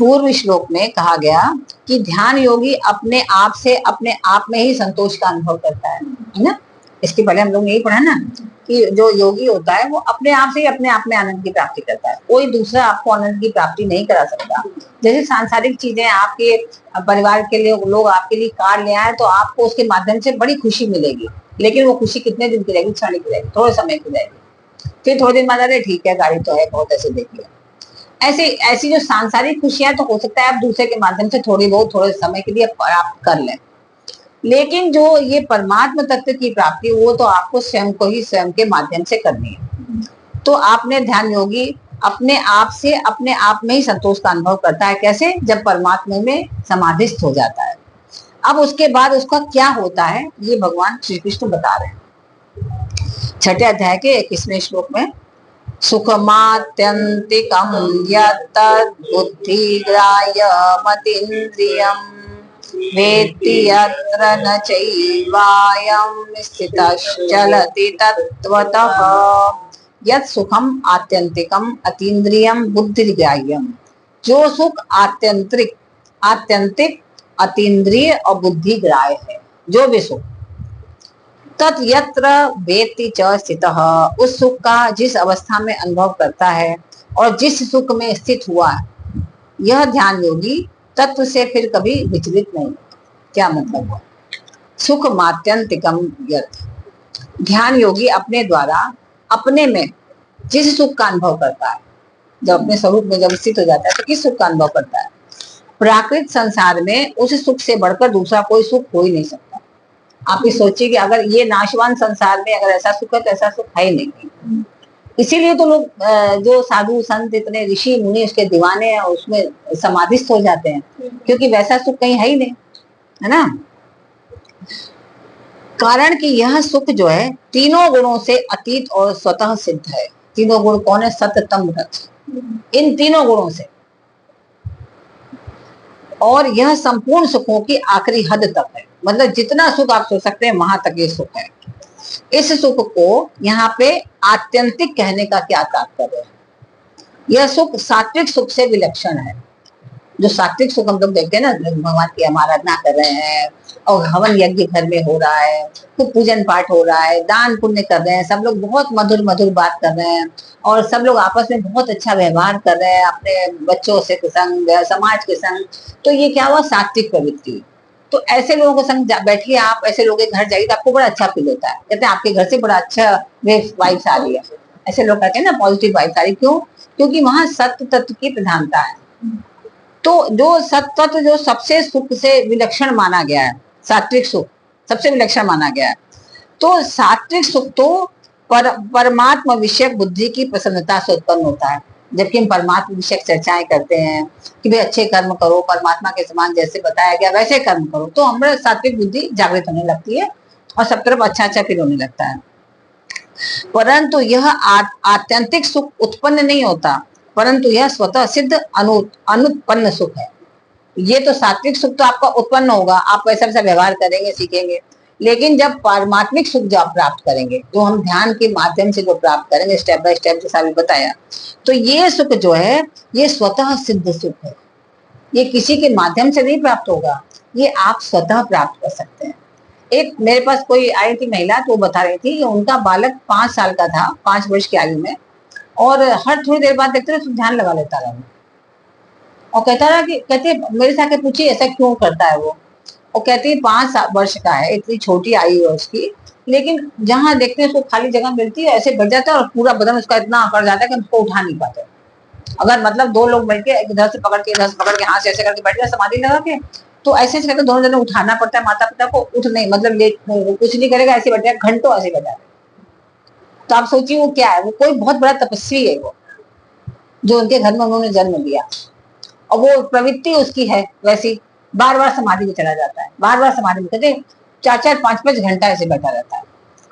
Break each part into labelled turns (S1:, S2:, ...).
S1: पूर्व श्लोक में कहा गया कि ध्यान योगी अपने आप से अपने आप में ही संतोष का अनुभव करता है ना। इसके पहले हम लोग यही पढ़ा ना कि जो योगी होता है वो अपने आप से ही अपने आप में आनंद की प्राप्ति करता है, कोई दूसरा आपको आनंद की प्राप्ति नहीं करा सकता। जैसे सांसारिक चीजें आपके परिवार के लिए लोग आपके लिए कार ले आए तो आपको उसके माध्यम से बड़ी खुशी मिलेगी, लेकिन वो खुशी कितने दिन की रहेगी? क्षणिक रहेगी, थोड़े समय की रहेगी। फिर थोड़े दिन बाद अरे ठीक है गाड़ी तो है, बहुत ऐसे देख लिया। ऐसे ऐसी जो सांसारिक खुशियां तो हो सकता है आप दूसरे के माध्यम से थोड़ी बहुत थोड़े समय के लिए प्राप्त कर लें, लेकिन जो ये परमात्मा तत्व की प्राप्ति वो तो आपको स्वयं को ही स्वयं के माध्यम से करनी है। तो आपने ध्यान योगी अपने आप से अपने आप में ही संतोष का अनुभव करता है। कैसे? जब परमात्मा में समाधिस्थ हो जाता है। अब उसके बाद उसका क्या होता है ये भगवान श्री कृष्ण बता रहे हैं 6ठे अध्याय के 21वें श्लोक में। सुखमात्यंतिकं यत्तद्बुद्धिग्राह्यमतीन्द्रियं वेत्ति यत्र न चैवायं स्थितश्चलति तत्त्वतः यत् सुखम आत्यंतिकम अतीन्द्रियम बुद्धिग्राह्यम। जो सुख आत्यंतिक अतीन्द्रिय और बुद्धिग्राह्य है, जो भी सुख तत् यत्र वेत्ति च स्थितः, उस सुख का जिस अवस्था में अनुभव करता है और जिस सुख में स्थित हुआ यह ध्यान योगी तत्व से फिर कभी विचलित नहीं। क्या मतलब है? सुख मात्यंतिकम यत्, ध्यान योगी अपने द्वारा अपने में जिस सुख का अनुभव करता है, जब अपने स्वरूप में जब स्थित हो जाता है तो किस सुख का अनुभव करता है? प्राकृत संसार में उस सुख से बढ़कर दूसरा कोई सुख हो ही नहीं सकता। आप ये सोचिए कि अगर ये नाशवान संसार में अगर ऐसा सुख है तो ऐसा सुख है ही नहीं। इसीलिए तो लोग जो साधु संत इतने ऋषि मुनि उसके दीवाने हैं, उसमें समाधिस्थ हो जाते हैं, क्योंकि वैसा सुख कहीं है ही नहीं, है ना। कारण कि यह सुख जो है तीनों गुणों से अतीत और स्वतः सिद्ध है। तीनों गुण कौन है? सत्य तम रज, इन तीनों गुणों से, और यह संपूर्ण सुखों की आखिरी हद तक है। मतलब जितना सुख आप सोच सकते हैं वहां तक ये सुख है। इस सुख को यहाँ पे आत्यंतिक कहने का क्या तात्पर्य है? यह सुख सात्विक सुख से विलक्षण है। जो सात्विक सुख हम लोग देखते हैं ना, भगवान की हम आराधना कर रहे हैं और हवन यज्ञ घर में हो रहा है, खूब पूजन पाठ हो रहा है, दान पुण्य कर रहे हैं, सब लोग बहुत मधुर मधुर बात कर रहे हैं और सब लोग आपस में बहुत अच्छा व्यवहार कर रहे हैं अपने बच्चों से के संग, समाज के संग। तो ये क्या हुआ? सात्विक प्रवृत्ति। तो ऐसे लोगों के संग बैठिए, आप ऐसे लोगों के घर जाइए तो आपको बड़ा अच्छा फील होता है। कहते हैं आपके घर से बड़ा अच्छा वाइब्स आ रही है, ऐसे लोग कहते हैं ना पॉजिटिव वाइब्स आ रही। क्यों? क्योंकि वहां सत्य तत्व की प्रधानता है। तो जो सत्य तत्व जो सबसे सुख से विलक्षण माना गया है, सात्विक सुख सबसे विलक्षण माना गया है। तो सात्विक सुख तो परमात्मा विषयक बुद्धि की प्रसन्नता से उत्पन्न होता है। जबकि हम परमात्मा विषयक चर्चाएं करते हैं कि भाई अच्छे कर्म करो, परमात्मा के समान जैसे बताया गया वैसे कर्म करो, तो हमारे सात्विक बुद्धि जागृत होने लगती है और सब तरफ अच्छा अच्छा फील होने लगता है। परंतु यह आत्यंतिक सुख उत्पन्न नहीं होता, परंतु यह स्वतः सिद्ध अनुत्पन्न सुख है। ये तो सात्विक सुख तो आपका उत्पन्न होगा, आप वैसा वैसा व्यवहार करेंगे, सीखेंगे, लेकिन जब परमात्मिक सुख जो आप प्राप्त करेंगे, जो हम ध्यान के माध्यम से जो प्राप्त करेंगे स्टेप बाय स्टेप जैसा भी बताया, तो ये सुख जो है ये स्वतः सिद्ध सुख है। ये किसी के माध्यम से नहीं प्राप्त होगा, ये आप स्वतः प्राप्त कर सकते हैं। एक मेरे पास कोई आई थी महिला, तो वो बता रही थी कि उनका बालक 5 साल का था, 5 वर्ष की आयु में, और हर थोड़ी देर बाद देखते रहे ध्यान लगा लेता रहा और कहता रहा कि कहते मेरे से आके पूछिए ऐसा क्यों करता है वो। और कहती 5 वर्ष का है, इतनी छोटी आयु है उसकी, लेकिन जहां देखते हैं उसको खाली जगह मिलती है ऐसे बैठ जाता है और पूरा बदन उसका इतना अकड़ जाता है कि उसको उठा नहीं पाते। अगर मतलब 2 लोग बैठ के इधर से पकड़ के इधर से पकड़ के हाथ से ऐसे करके बैठ जाए समाधि लगा के, तो ऐसे करके दोनों जने उठाना पड़ता है माता पिता को, उठ नहीं मतलब ले कुछ नहीं करेगा, ऐसे बैठ जाएगा घंटों ऐसे बैठा। तो आप सोचिए वो क्या है? वो कोई बहुत बड़ा तपस्वी है वो, जो उनके घर में उन्होंने जन्म लिया और वो प्रवृत्ति उसकी है वैसी, बार बार समाधि में चला जाता है, बार बार समाधि में कहते 4-4 5-5 घंटा ऐसे बैठा रहता है।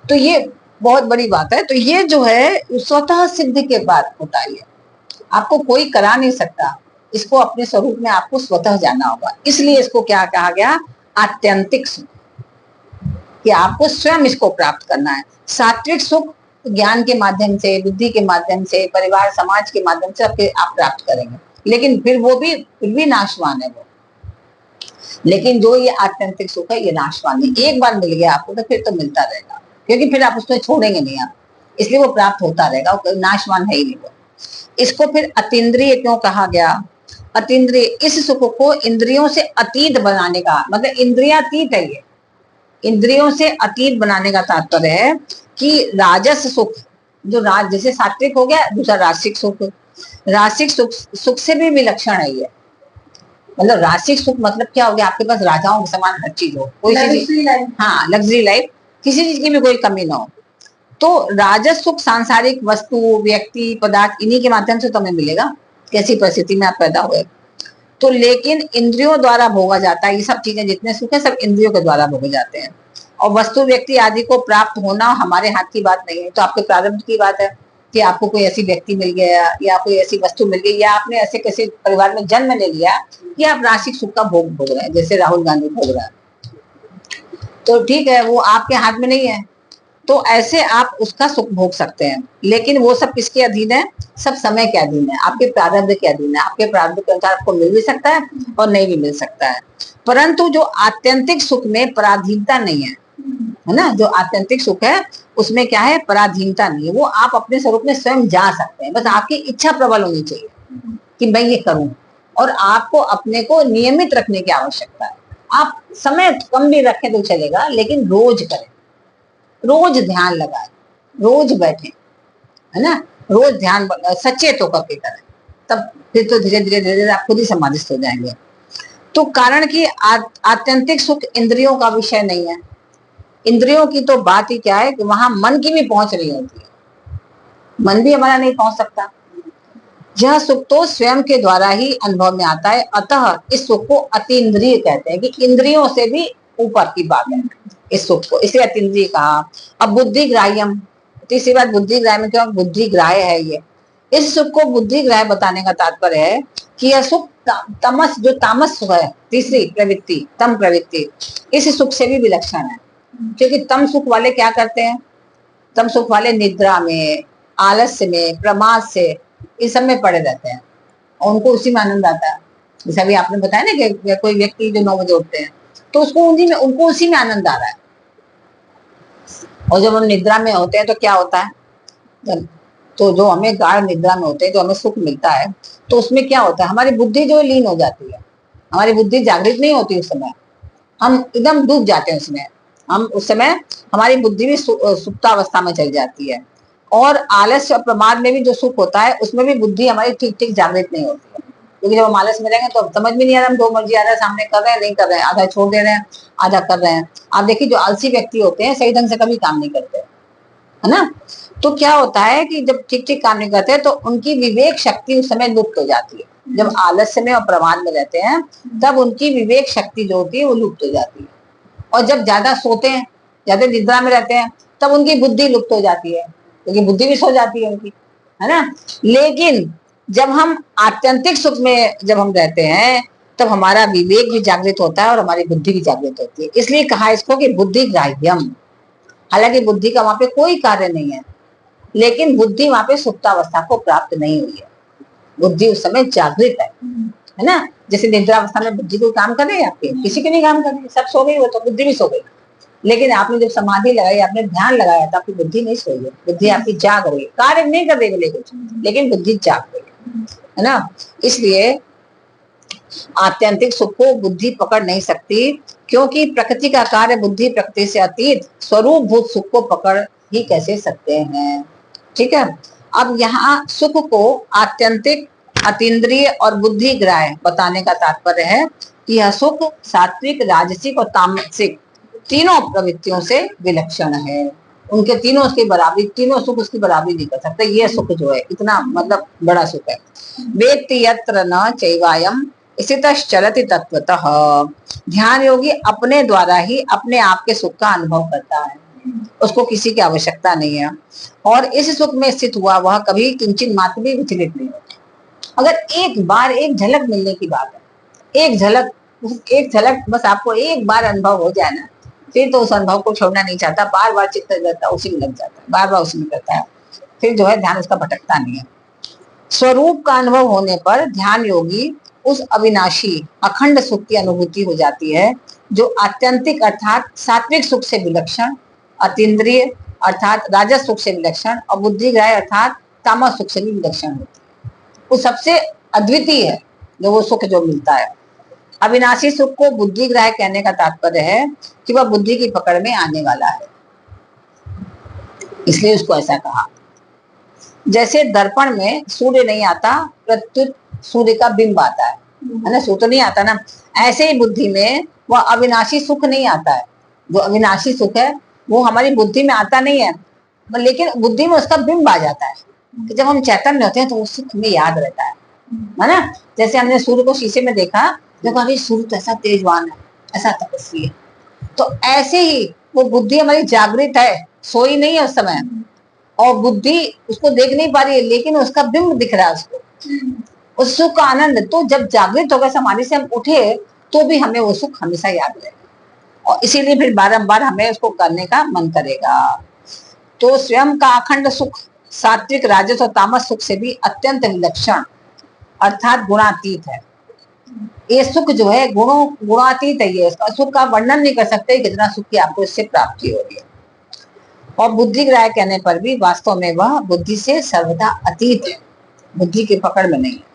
S1: तो ये बहुत बड़ी बात है। तो ये जो है स्वतः सिद्ध के बाद होता है, आपको कोई करा नहीं सकता, इसको अपने स्वरूप में आपको स्वतः जाना होगा। इसलिए इसको क्या कहा गया? आत्यंतिक सुख, कि आपको स्वयं इसको प्राप्त करना है। सात्विक सुख ज्ञान के माध्यम से, बुद्धि के माध्यम से, परिवार समाज के माध्यम से आप प्राप्त करेंगे, लेकिन फिर भी नाशवान है वो। लेकिन जो ये आत्यंतिक सुख है ये नाशवान नहीं, एक बार मिल गया आपको तो फिर तो मिलता रहेगा, क्योंकि फिर आप उसको छोड़ेंगे नहीं आप, इसलिए वो प्राप्त होता रहेगा, नाशवान है ही नहीं वो। इसको फिर अतीन्द्रिय क्यों कहा गया? अतीन्द्रिय, इस सुख को इंद्रियों से अतीत बनाने का मतलब, इंद्रियातीत है ये, इंद्रियों से अतीत बनाने का तात्पर्य है कि राजस सुख, जो राज जैसे सात्विक हो गया, दूसरा रासिक सुख, रासिक सुख से भी विलक्षण है ये। मतलब रासिक सुख मतलब क्या हो गया, आपके पास राजाओं के समान हर चीज हो, कोई चीज, हाँ लग्जरी लाइफ, किसी चीज की भी कोई कमी ना हो। तो राजस सुख सांसारिक वस्तु, व्यक्ति, पदार्थ, इन्हीं के माध्यम से तुम्हें मिलेगा, कैसी परिस्थिति में आप पैदा हुए। तो लेकिन इंद्रियों द्वारा भोगा जाता है, ये सब चीजें जितने सुख है सब इंद्रियों के द्वारा भोगे जाते हैं, और वस्तु, व्यक्ति आदि को प्राप्त होना हमारे हाथ की बात नहीं है, तो आपके प्रारब्ध की बात है कि आपको कोई ऐसी व्यक्ति मिल गया, या कोई ऐसी वस्तु मिल गई, या आपने ऐसे किसी परिवार में जन्म ले लिया कि आप राशिक सुख का भोग भोग रहे हैं, जैसे राहुल गांधी भोग रहा है, तो ठीक है, वो आपके हाथ में नहीं है, तो ऐसे आप उसका सुख भोग सकते हैं। लेकिन वो सब किसके अधीन है? सब समय के अधीन है, आपके प्रारब्ध के अधीन है, आपके प्रारब्ध के अनुसार आपको मिल भी सकता है और नहीं भी मिल सकता है। परंतु जो आत्यंतिक सुख में पराधीनता नहीं है, है ना, जो आत्यंतिक सुख है उसमें क्या है, पराधीनता नहीं है, वो आप अपने स्वरूप में स्वयं जा सकते हैं, बस आपकी इच्छा प्रबल होनी चाहिए कि मैं ये करूं, और आपको अपने को नियमित रखने की आवश्यकता है। आप समय कम भी रखें तो चलेगा, लेकिन रोज करें, रोज ध्यान लगाए, रोज बैठे, है ना, रोज ध्यान सचेत होकर के करें, तब फिर तो धीरे धीरे धीरे धीरे आप खुद ही समाधिस्थ हो जाएंगे। तो कारण कि आत्यंतिक सुख इंद्रियों का विषय नहीं है, इंद्रियों की तो बात ही क्या है कि वहां मन की भी पहुंच नहीं होती है, मन भी हमारा नहीं पहुंच सकता। यह सुख तो स्वयं के द्वारा ही अनुभव में आता है, अतः इस सुख को अतीन्द्रिय कहते हैं, कि इंद्रियों से भी ऊपर की बात है इस सुख को, इसलिए अतीन्द्रिय कहा। अब बुद्धि ग्राह्यम, तीसरी बात बुद्धि ग्राह्य, क्यों बुद्धि ग्राह्य है ये, इस सुख को बुद्धि ग्राह्य बताने का तात्पर्य है कि यह सुख तमस, जो तामस सुख है, तीसरी प्रवृत्ति तम प्रवृत्ति, इस सुख से भी विलक्षण है, क्योंकि तम सुख वाले क्या करते हैं, तम सुख वाले निद्रा में, आलस्य में, प्रमाद से, इस सब में पड़े रहते हैं, और उनको उसी में आनंद आता है। जैसे अभी आपने बताया ना कि कोई व्यक्ति जो 9 बजे उठते हैं, तो उनको उसी में आनंद आ रहा है। और जब हम निद्रा में होते हैं तो क्या होता है, तो जो हमें गाढ़ निद्रा में होते हैं, जो हमें सुख मिलता है, तो उसमें क्या होता है, हमारी बुद्धि जो लीन हो जाती है, हमारी बुद्धि जागृत नहीं होती उस समय, हम एकदम डूब जाते हैं उसमें, हम उस समय हमारी बुद्धि भी सुप्तावस्था में चली जाती है। और आलस्य और प्रमाद में भी जो सुख होता है उसमें भी बुद्धि हमारी ठीक ठीक जागृत नहीं होती है, क्योंकि जब हम आलस में रहेंगे तो समझ में नहीं आ रहा, हम जो मर्जी आ रहा है सामने कर रहे हैं, नहीं कर रहे हैं, आधा छोड़ दे रहे हैं, आधा कर रहे हैं। आप देखिए जो आलसी व्यक्ति होते हैं सही ढंग से कभी काम नहीं करते, है ना, तो क्या होता है कि जब ठीक ठीक काम नहीं करते तो उनकी विवेक शक्ति उस समय लुप्त हो जाती है। जब आलस्य में और प्रमाद में रहते हैं तब उनकी विवेक शक्ति जो होती है वो लुप्त हो जाती है, और जब ज्यादा सोते हैं, ज्यादा निद्रा में रहते हैं, तब उनकी बुद्धि लुप्त हो जाती है, क्योंकि बुद्धि भी सो जाती है उनकी, है ना। लेकिन जब हम आत्यंतिक सुख में जब हम रहते हैं तब हमारा विवेक भी जागृत होता है और हमारी बुद्धि भी जागृत होती है, इसलिए कहा इसको कि बुद्धि ग्राह्यम। हालांकि बुद्धि का वहां पे कोई कार्य नहीं है, लेकिन बुद्धि वहां पे सुप्तावस्था को प्राप्त नहीं हुई है, बुद्धि उस समय जागृत है ना। जैसे निद्रावस्था में बुद्धि कोई काम कर रही है आपके, किसी के नहीं काम कर रही, सब सो गई, वो तो बुद्धि भी सो गई। लेकिन आपने जब समाधि लगाई, आपने ध्यान लगाया तो आपकी बुद्धि नहीं सोई है, बुद्धि आपकी जाग रही है, कार्य नहीं कर रही कुछ, लेकिन बुद्धि जाग रही है ना। इसलिए आत्यंतिक सुख को बुद्धि पकड़ नहीं सकती, क्योंकि प्रकृति का कार्य बुद्धि प्रकृति से अतीत स्वरूप भूत सुख को पकड़ ही कैसे सकते हैं। ठीक है, अब यहाँ सुख को आत्यंतिक, अतीन्द्रिय और बुद्धि ग्राह्य बताने का तात्पर्य है कि यह सुख सात्विक, राजसिक और तामसिक तीनों प्रवृत्तियों से विलक्षण है, उनके तीनों उसकी बराबरी, तीनों सुख उसकी बराबरी नहीं कर सकते। ये सुख जो है इतना मतलब बड़ा सुख है। वेत्ति यत्र न चैवायम स्थितश्चलति तत्वतः, ध्यान योगी अपने द्वारा ही अपने आप के सुख का अनुभव करता है, उसको किसी की आवश्यकता नहीं है, और इस सुख में स्थित हुआ वह कभी किंचित मात्र भी विचलित नहीं होता। अगर एक बार एक झलक मिलने की बात है, एक झलक बस आपको एक बार अनुभव हो जाए ना, फिर तो उस अनुभव को छोड़ना नहीं चाहता, बार बार चित्त रहता उसी में लग जाता है, बार बार उसी में करता है, फिर जो है ध्यान उसका भटकता नहीं है। स्वरूप का अनुभव होने पर ध्यान योगी उस अविनाशी अखंड सुख की अनुभूति हो जाती है जो आत्यंतिक अर्थात सात्विक सुख से विलक्षण, अतीन्द्रिय अर्थात राजस सुख से विलक्षण और बुद्धिग्राह्य अर्थात तामस सुख से भी विलक्षण होती है। वो सबसे अद्वितीय है जो वो सुख जो मिलता है। अविनाशी सुख को बुद्धिग्राह्य कहने का तात्पर्य है कि वह बुद्धि की पकड़ में आने वाला है, इसलिए उसको ऐसा कहा। जैसे दर्पण में सूर्य नहीं आता, प्रत्युत सूर्य का बिंब आता है ना, सूर्य तो नहीं आता ना। ऐसे ही बुद्धि में वह अविनाशी सुख नहीं आता है। जो अविनाशी सुख है वो हमारी बुद्धि में आता नहीं है, लेकिन बुद्धि में उसका बिंब आ जाता है कि जब हम चैतन्य होते हैं तो वो सुख हमें याद रहता है ना। जैसे हमने सूर्य को शीशे में देखा, देखो अभी सूर्य तो ऐसा तेजवान है, ऐसा तपस्वी है, तो ऐसे ही वो बुद्धि हमारी जागृत है, सोई नहीं है उस समय, और बुद्धि उसको देख नहीं पा रही है लेकिन उसका बिंब दिख रहा है उसको, उस सुख का आनंद। तो जब जागृत होकर समाधि से हम उठे तो भी हमें वो सुख हमेशा याद रहेगा और इसीलिए फिर बारंबार हमें उसको करने का मन करेगा। तो स्वयं का अखंड सुख सात्विक राजस और तामस सुख से भी अत्यंत विलक्षण अर्थात गुणातीत है। ये सुख जो है गुणातीत है, ये इसका सुख का वर्णन नहीं कर सकते कितना सुख की आपको इससे प्राप्ति हो रही है। और बुद्धिग्राह्य कहने पर भी वास्तव में वह बुद्धि से सर्वदा अतीत है, बुद्धि की पकड़ में नहीं है।